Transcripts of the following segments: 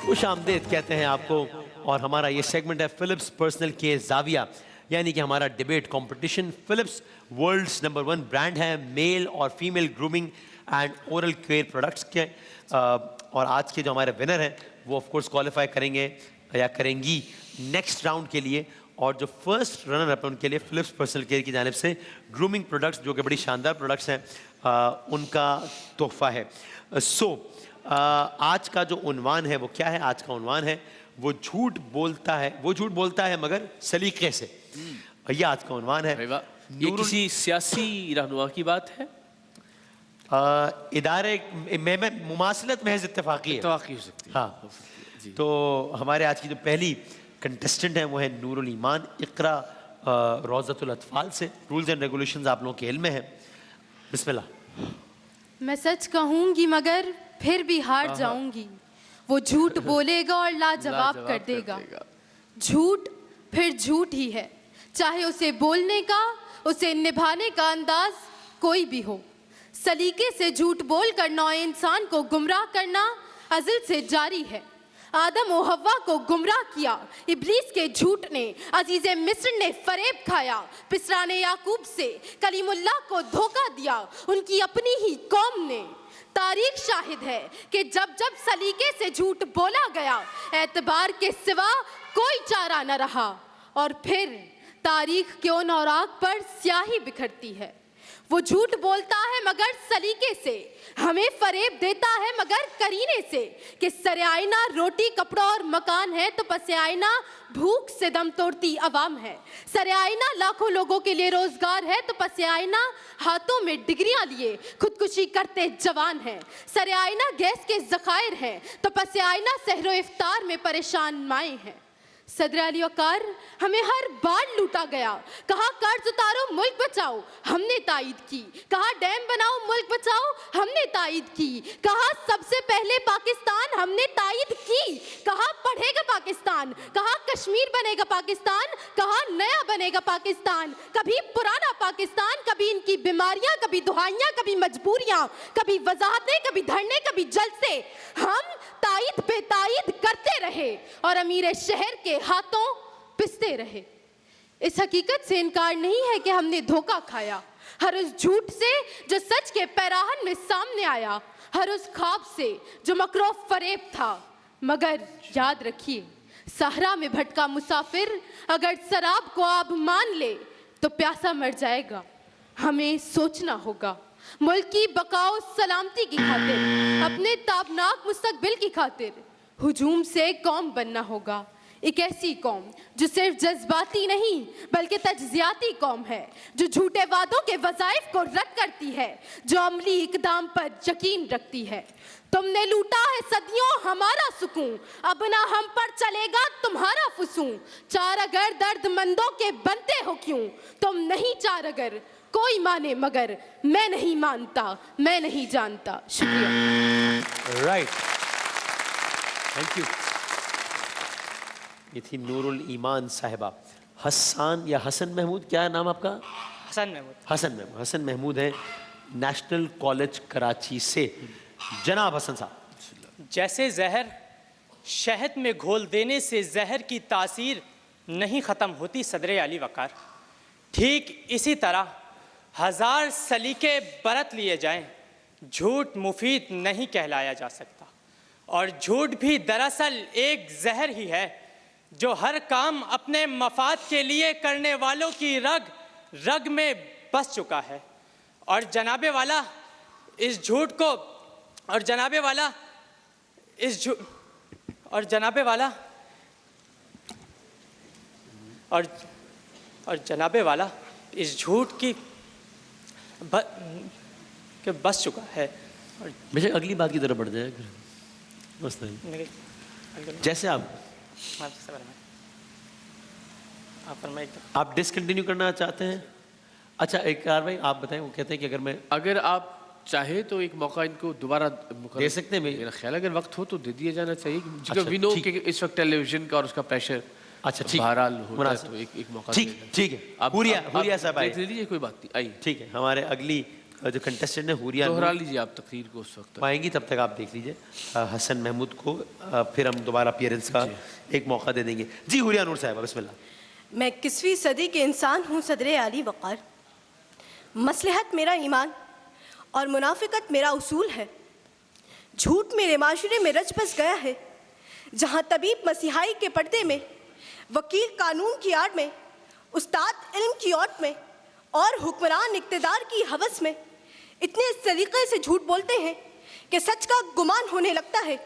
खुशामदीद कहते हैं आपको। और हमारा ये सेगमेंट है फिलिप्स पर्सनल केयर जाविया, यानी कि हमारा debate competition. Philips world's number 1 brand है मेल और female grooming and oral care products के। और आज के जो हमारे विनर हैं वो ऑफ कोर्स क्वालिफाई करेंगे या करेंगी नेक्स्ट राउंड के लिए। और जो फर्स्ट रनर अप उनके लिए फिलिप्स पर्सनल केयर की जानिब से ग्रूमिंग प्रोडक्ट्स, जो कि बड़ी शानदार प्रोडक्ट्स हैं, उनका तोहफा है। आज का जो उन्वान है वो क्या है? आज का उन्वान है वो झूठ बोलता है मगर सलीके से। ये आज का उन्वान है। ये किसी सियासी रहनुमा की बात है? इदारे में मुमासलत महज इत्तेफाकी है। इत्तेफाकी हो सकती है। हाँ तो हमारे आज की जो पहली कंटेस्टेंट है वो है नूरुल ईमान इकरा रोज़तुल अतफाल से। रूल्स एंड रेगुलेशंस आप लोगों के इल्म में है। बिस्मिल्लाह। मैं सच कहूंगी मगर फिर भी हार जाऊंगी। वो झूठ बोलेगा और लाजवाब कर देगा। झूठ फिर झूठ ही है, चाहे उसे बोलने का, उसे निभाने का अंदाज कोई भी हो। सलीके से झूठ बोलकर नौ इंसान को गुमराह करना अज़ल से जारी है। आदम और हव्वा को गुमराह किया इब्लीस के झूठ ने, अजीज़े मिस्र ने फरेब खाया, पिसराने याकूब से कलीमुल्लाह को धोखा दिया उनकी अपनी ही कौम ने। तारीख शाहिद है कि जब जब सलीके से झूठ बोला गया, एतबार के सिवा कोई चारा न रहा। और फिर तारीख के उन औराक पर स्याही बिखरती है। वो झूठ बोलता है मगर सलीके से, हमें फरेब देता है मगर करीने से कि सरे आईना रोटी कपड़ा और मकान है तो पसे आईना भूख से दम तोड़ती अवाम है। सरे आईना लाखों लोगों के लिए रोजगार है तो पसे आईना हाथों में डिग्रियां लिए खुदकुशी करते जवान हैं। सरे आईना गैस के जखायर हैं तो पसे आईना सहरो इफ्तार में परेशान माए हैं। सदर अली वकार हमें हर बार लूटा गया, कहा कर्ज उतारो मुल्क बचाओ, हमने तायद की। कहा डैम बनाओ मुल्क बचाओ, हमने तायद की। कहा सबसे पहले पाकिस्तान, हमने तायद की। कहा पढ़ेगा पाकिस्तान, कहा कश्मीर बनेगा पाकिस्तान, कहा नया बनेगा पाकिस्तान। कभी पुराना पाकिस्तान, कभी इनकी बीमारियां, कभी दुहाइयां, कभी मजबूरियां, कभी वजाहतें, कभी धरने, कभी जलसे। हम तायद पे तायद करते रहे और अमीर शहर के हाथों पिसते रहे। इस हकीकत से इनकार नहीं है कि हमने धोखा खाया, हर उस झूठ से जो सच के पैराहन में सामने आया, हर उस ख्वाब से जो मकरो फरेब था। मगर याद रखिए, सहरा में भटका मुसाफिर अगर शराब को आब मान ले तो प्यासा मर जाएगा। हमें सोचना होगा मुल्क की बकाओ सलामती की खातिर, अपने ताबनाक मुस्तकबिल की खातिर हुजूम से कौम बनना होगा। एक ऐसी कौम जो सिर्फ जज्बाती नहीं बल्कि तज्जियाती कौम है, जो झूठे वादों के वज़ाइफ को रद्द करती है, जो अमली इकदाम पर यकीन रखती है। तुमने लूटा है सदियों हमारा सुकून, अब ना हम पर चलेगा तुम्हारा फुसूं। चार अगर दर्दमंदों के बनते हो क्यों, तुम नहीं चार अगर कोई माने मगर मैं नहीं मानता, मैं नहीं जानता। शुक्रिया। Right, thank you. ये थी नूरुल ईमान साहिबा। हसन या हसन महमूद, क्या है नाम आपका? हसन महमूद। हसन महमूद है नेशनल कॉलेज कराची से। जनाब हसन साहब। जैसे जहर शहद में घोल देने से जहर की तासीर नहीं ख़त्म होती सदर अली वकार, ठीक इसी तरह हजार सलीके बरत लिए जाएं, झूठ मुफीद नहीं कहलाया जा सकता। और झूठ भी दरअसल एक जहर ही है जो हर काम अपने मफाद के लिए करने वालों की रग रग में बस चुका है। और जनाबे वाला इस झूठ को और जनाबे वाला इस झूठ और जनाबे वाला और जनाबे वाला इस झूठ की बस चुका है। और बेशक अगली बात की तरफ बढ़ जाए। बस नहीं, जैसे आप डिसकंटिन्यू करना चाहते हैं? अच्छा एक कार भाई आप बताएं, वो कहते हैं कि अगर आप चाहे तो एक मौका इनको दोबारा दे सकते हैं। मेरा ख्याल अगर वक्त हो तो दे दिया जाना चाहिए, अच्छा, क्योंकि वी नो कि इस वक्त टेलीविजन का और उसका प्रेशर अच्छा ठीक बहरहाल होता है, तो एक मौका ठीक है। आप हुरिया साहब आइए, दे दीजिए, कोई बात नहीं, आइए। ठीक है, हमारे अगली जो कंटेस्टेंट है हुरिया दोहरा नूर, लीजिए आप तकरीर को उस वक्त। पाएंगी तब तक आप देख लीजिए। हसन महमूद को फिर हम दोबारा अपीयरेंस का एक मौका दे देंगे। जी हुरिया नूर साहब, बिस्मिल्लाह। मैं 21वीं सदी के इंसान हूँ सदरे आली वक़ार। मसलहत मेरा ईमान और मुनाफिकत मेरा उसूल है। झूठ मेरे माशरे में रच बस गया है। जहाँ तबीब मसीहाई के पर्दे में, वकील कानून की आड़ में, उस्ताद इल्म की औट में और हुक्मरान इक़्तिदार की हवस में इतने सलीक़े से झूठ बोलते हैं कि सच का गुमान होने लगता है।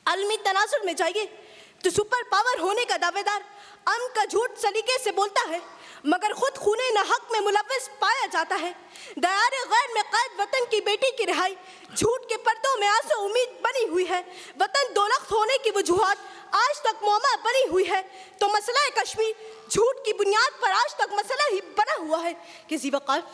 अलमी तनासुर में जाइए तो सुपर पावर होने का दावेदार अमन का झूठ सलीके से बोलता है, मगर खुद खूने न हक में मुलव्वस पाया जाता है। दयारे गैर में कैद वतन की बेटी की रिहाई झूठ के पर्दों में आंसू उम्मीद बनी हुई है। वतन दोलख्त होने की वजूहात आज तक मौमा बनी हुई है, तो मसला है कश्मीर झूठ की बुनियाद पर आज तक मसला ही बना हुआ है। किसी वक़्त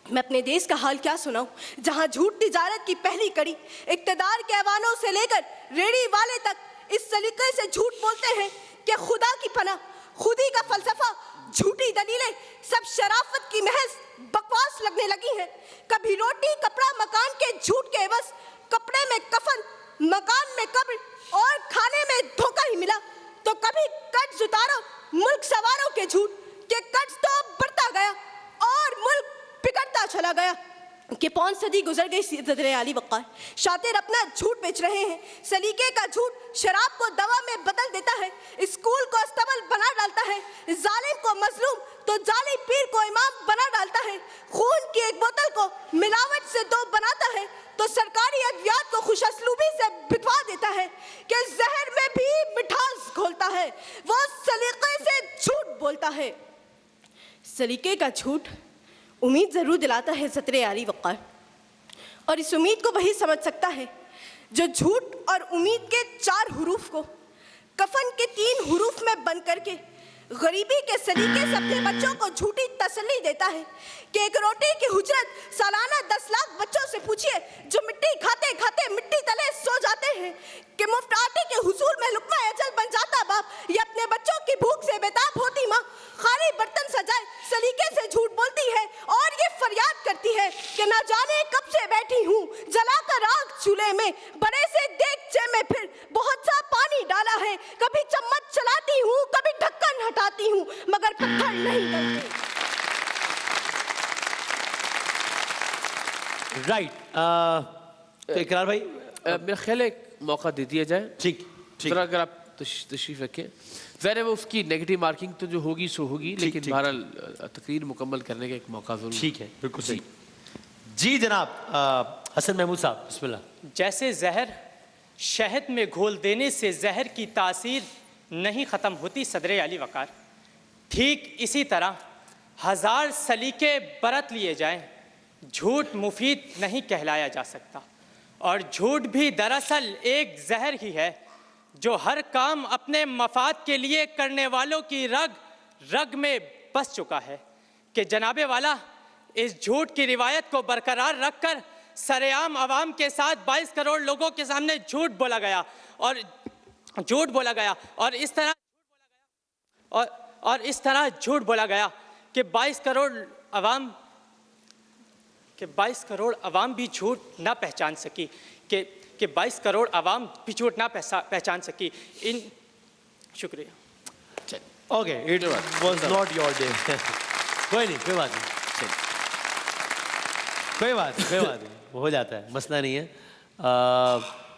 मैं अपने देश का हाल क्या सुनाऊं, जहां झूठ तिजारत की पहली कड़ी इक़्तिदार के ऐवानों से लेकर रेडी वाले तक इस सलीके से झूठ बोलते हैं कि खुदा की पनाह, खुदी का फलसफा, झूठी दलीलें सब शराफत की महज बकवास लगने लगी हैं। कभी रोटी कपड़ा मकान के झूठ के एवज, कपड़े में कफन मकान में कब्र और खाने में धोखा ही मिला, तो कभी कर्ज उतारो मुल्क सवारों के झूठ के कर्ज तो बढ़ता गया और मुल्क बिगड़ता चला गया। कि 5 सदी गुजर गई सदरे आली वक़ार, शातिर अपना झूठ बेच रहे हैं। सलीके का झूठ शराब को दवा में बदल देता है, स्कूल को अस्तबल बना डालता है, जालिम को मजलूम तो जालिम पीर को इमाम बना डालता है। खून की एक बोतल को मिलावट से 2 बनाता है, तो सरकारी अद्वियात को खुशअस्लूबी से बिठवा देता है। कि जहर में भी मिठास घोलता है, वो सलीके से झूठ बोलता है। सलीके का झूठ उम्मीद ज़रूर दिलाता है सदरे आली वक़ार, और इस उम्मीद को वही समझ सकता है जो झूठ और उम्मीद के 4 हुरूफ को कफन के 3 हुरूफ में बंद करके गरीबी के सलीके से अपने बच्चों को झूठी तसल्ली देता है। कि एक रोटी की हुजरत सालाना 10 लाख बच्चों से पूछिए जो मिट्टी खाते खाते मिट्टी तले सो जाते हैं। कि मुफ्त आटे के हुसूल में लुक़मा अजल बन जाता बाप, ये अपने बच्चों की भूख से बेताब होती माँ खाली बर्तन सजाए सलीके से झूठ बोलती है और ये फरियाद करती है कि ना जाने कब से बैठी हूँ जलाकर आग चूल्हे में, बड़े से देगचे में फिर बहुत सा पानी डाला है। कभी चम्मच चलाती हूँ कभी ढक्कन हटाती हूँ, मगर पत्थर नहीं गलते। राइट, तो इकरार भाई, मेरा ख्याल है एक मौका दे दिया जाए। ठीक ठीक। जरा अगर आप तशरीफ रखें। ज़ाहिर है वो उसकी नेगेटिव मार्किंग तो जो होगी सो होगी, लेकिन ठीक। बहरहाल तकरीर मुकम्मल करने का एक मौका ज़रूर। ठीक है, बिल्कुल सही। जी जनाब, हसन महमूद साहब, बिस्मिल्लाह। जैसे जहर शहद में घोल देने से जहर की तासीर नहीं ख़त्म होती सदरे आली वक़ार, ठीक इसी तरह 1000 सलीके बरत लिए जाएं, झूठ मुफीद नहीं कहलाया जा सकता। और झूठ भी दरअसल एक जहर ही है जो हर काम अपने मफाद के लिए करने वालों की रग रग में बस चुका है। कि जनाबे वाला इस झूठ की रिवायत को बरकरार रखकर सरेआम आवाम के साथ 22 करोड़ लोगों के सामने झूठ बोला गया और इस तरह झूठ बोला गया कि 22 करोड़ अवाम भी झूठ ना पहचान सकी, कि 22 करोड़ अवाम भी झूठ ना पहचान सकी। शुक्रिया। Okay, it was not your day. कोई नहीं, कोई बात नहीं, कोई बात नहीं, हो जाता है, मसला नहीं है।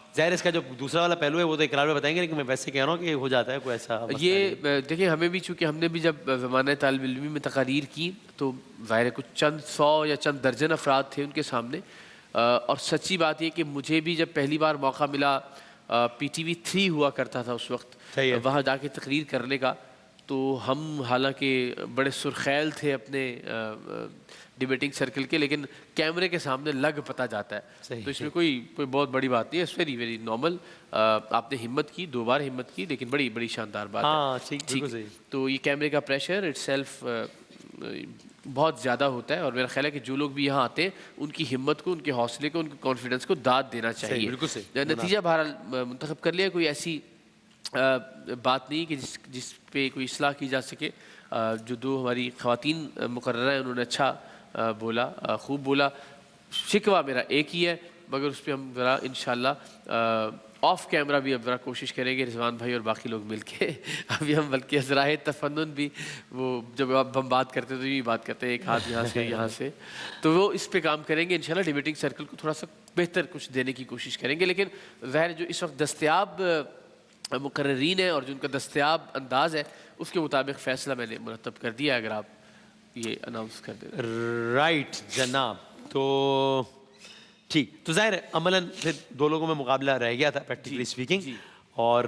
ज़ाहिर इसका जो दूसरा वाला पहलू है वो तो इकरार में बताएंगे, लेकिन मैं वैसे कह रहा हूँ कि हो जाता है, कोई ऐसा ये देखिए हमें भी, चूँकि हमने भी जब ज़माने तालिब इल्मी में तकारीर की तो ज़ाहिर है कुछ चंद 100 या चंद दर्जन अफराद थे उनके सामने। और सच्ची बात ये कि मुझे भी जब पहली बार मौका मिला, PTV 3 हुआ करता था उस वक्त, वहाँ जाके तकरीर करने का, तो हम हालांकि बड़े सुरखैल थे अपने डिबेटिंग सर्कल के, लेकिन कैमरे के सामने लग पता जाता है। तो इसमें कोई बहुत बड़ी बात नहीं है, इट्स वेरी वेरी नॉर्मल। आपने हिम्मत की, 2 बार हिम्मत की, लेकिन बड़ी बड़ी शानदार बात है। ठीक। तो ये कैमरे का प्रेशर इट्सेल्फ बहुत ज़्यादा होता है, और मेरा ख्याल है कि जो लोग भी यहाँ आते हैं उनकी हिम्मत को, उनके हौसले को, उनके कॉन्फिडेंस को दाद देना चाहिए। नतीजा बहरहाल मुंतखब कर लिया, कोई ऐसी बात नहीं कि जिस पे कोई इस्लाह की जा सके। जो 2 हमारी ख़वातीन मुकर्ररा हैं उन्होंने अच्छा बोला, खूब बोला। शिकवा मेरा एक ही है, मगर उस पर हम ज़रा इंशाल्लाह ऑफ कैमरा भी अब ज़रा कोशिश करेंगे रिजवान भाई और बाकी लोग मिलके। अभी हम बल्कि अज़राए तफन्नुन भी वो जब अब हम बात करते हैं तो ये बात करते हैं एक हाथ यहाँ से यहाँ से, तो वो इस पे काम करेंगे इंशाल्लाह। डिबेटिंग सर्कल को थोड़ा सा बेहतर कुछ देने की कोशिश करेंगे, लेकिन ज़ाहिर जो इस वक्त दस्तयाब मुकर्रीन है और जो उनका दस्तयाब अंदाज़ है उसके मुताबिक फ़ैसला मैंने मुरतब कर दिया है, अगर आप ये अनाउंस कर दें। राइट जनाब, तो ठीक, तो जाहिर है अमलन फिर दो लोगों में मुकाबला रह गया था प्रैक्टिकली स्पीकिंग, और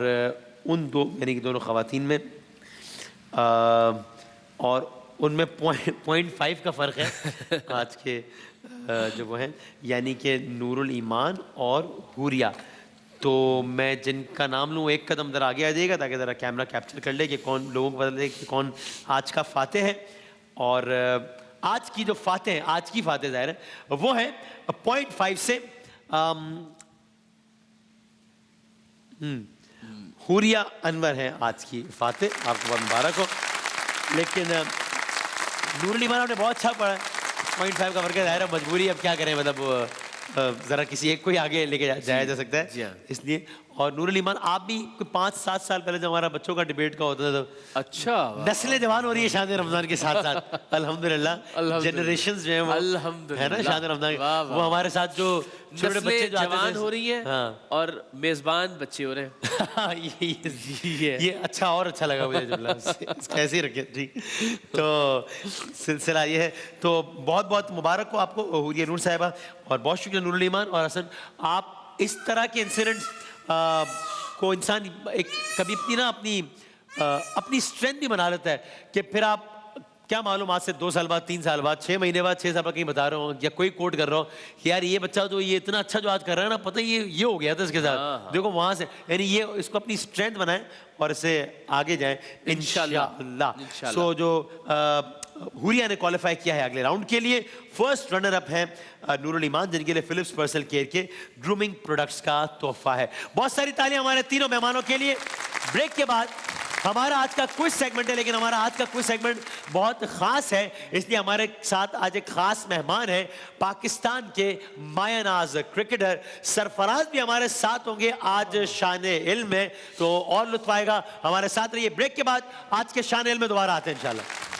उन दो यानी कि दोनों ख़वातीन में और उनमें 0.5 का फ़र्क है आज के जो वो हैं, यानी कि नूरुल ईमान और हुरिया। तो मैं जिनका नाम लूँ एक कदम ज़रा आगे आ जाइएगा ताकि ज़रा कैमरा कैप्चर कर ले कि कौन, लोगों को पता लगे कि कौन आज का फ़ाते है। और आज की जो फ़ाते हैं, आज की फ़ाते ज़ाहिर है वो है 0.5 से हुरिया अनवर है आज की फ़ाते, आपको बहुत मुबारक हो। लेकिन नूरुल ईमान आपने बहुत अच्छा पढ़ा, 0.5 का फ़र्क है, ज़ाहिर है मजबूरी, अब क्या करें, मतलब ज़रा किसी एक को ही आगे लेके जाया जा सकता है, इसलिए। और नूरुल ईमान आप भी 5-7 साल पहले जब हमारा बच्चों का डिबेट का होता था तो अच्छा नस्लें जवान हो रही है शान रमज़ान के साथ साथ अल्हम्दुलिल्लाह, जनरेशंस जो है वो है ना शान रमज़ान, वो हमारे साथ जो छोटे बच्चे जो जवान हो रही है हाँ। और मेज़बान बच्चे हो रहे हैं। ये अच्छा, और अच्छा लगा मुझे जुमला, ऐसे ही रखें, ठीक। तो सिलसिला ये है, तो बहुत बहुत मुबारक हो आपको हुरिया नूर साहिबा, और बहुत शुक्रिया नूरुल ईमान और हसन। आप इस तरह के इंसिडेंट्स को इंसान एक कभी अपनी ना अपनी स्ट्रेंथ भी बना लेता है कि फिर आप क्या मालूम आज से 2 साल बाद, 3 साल बाद, 6 महीने बाद, 6 साल बाद कहीं बता रहा हूँ या कोई कोट कर रहा हूँ कि यार ये बच्चा तो ये इतना अच्छा जो आज कर रहा है ना, पता ये हो गया था इसके साथ, देखो वहाँ से, यानी ये इसको अपनी स्ट्रेंथ बनाए और इससे आगे जाए इंशाअल्लाह। सो जो हुरिया ने क्वालिफाई किया है अगले राउंड के लिए, फर्स्ट रनर अप है नूरुल ईमान, जिनके लिए फिलिप्स पर्सनल केयर के ग्रूमिंग प्रोडक्ट्स का तोहफा है। बहुत सारी तालियां हमारे तीनों मेहमानों के लिए। ब्रेक के बाद हमारा आज का क्विज सेगमेंट है, लेकिन हमारा आज का क्विज सेगमेंट बहुत खास है, इसलिए हमारे साथ आज एक खास मेहमान है, पाकिस्तान के मायानाज क्रिकेटर सरफराज भी हमारे साथ होंगे आज शान इल्म में, तो और लुत्फ आएगा। हमारे साथ रहिए। ब्रेक के बाद आज के शान इल्म में दोबारा आते हैं इंशाल्लाह।